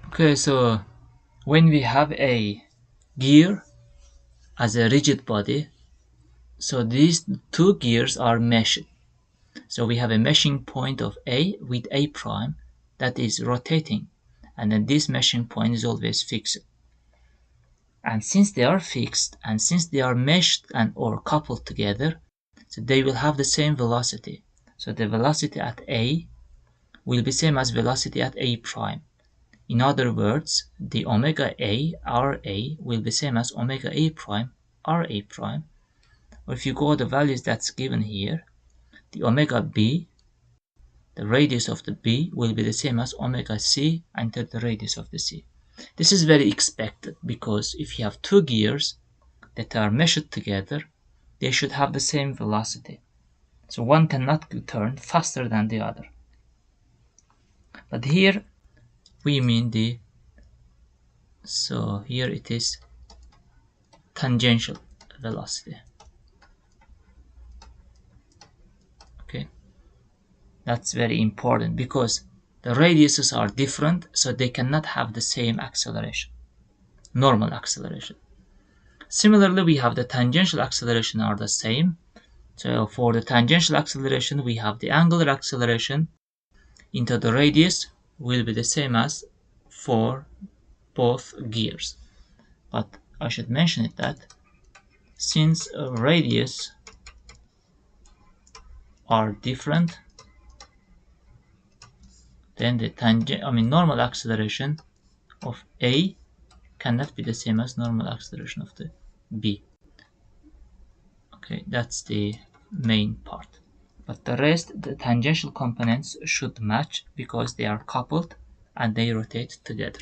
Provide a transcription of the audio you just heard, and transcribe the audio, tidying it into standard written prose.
Okay, so when we have a gear as a rigid body, so these two gears are meshed. So we have a meshing point of A with A prime that is rotating, and then this meshing point is always fixed. And since they are fixed and since they are meshed and or coupled together, so they will have the same velocity. So the velocity at A will be same as velocity at A prime. In other words, the omega A, Ra will be same as omega A prime, Ra prime. Or if you go the values that's given here, the omega B, the radius of the B will be the same as omega C into the radius of the C. This is very expected because if you have two gears that are meshed together, they should have the same velocity. So one cannot turn faster than the other. But here we mean so here it is tangential velocity. Okay, that's very important because the radiuses are different, so they cannot have the same acceleration, normal acceleration. Similarly, we have the tangential acceleration are the same. So for the tangential acceleration, we have the angular acceleration into the radius will be the same as for both gears. But I should mention it that since radius are different, then the normal acceleration of A cannot be the same as normal acceleration of the B. Okay, that's the main part. But the rest, the tangential components should match because they are coupled and they rotate together.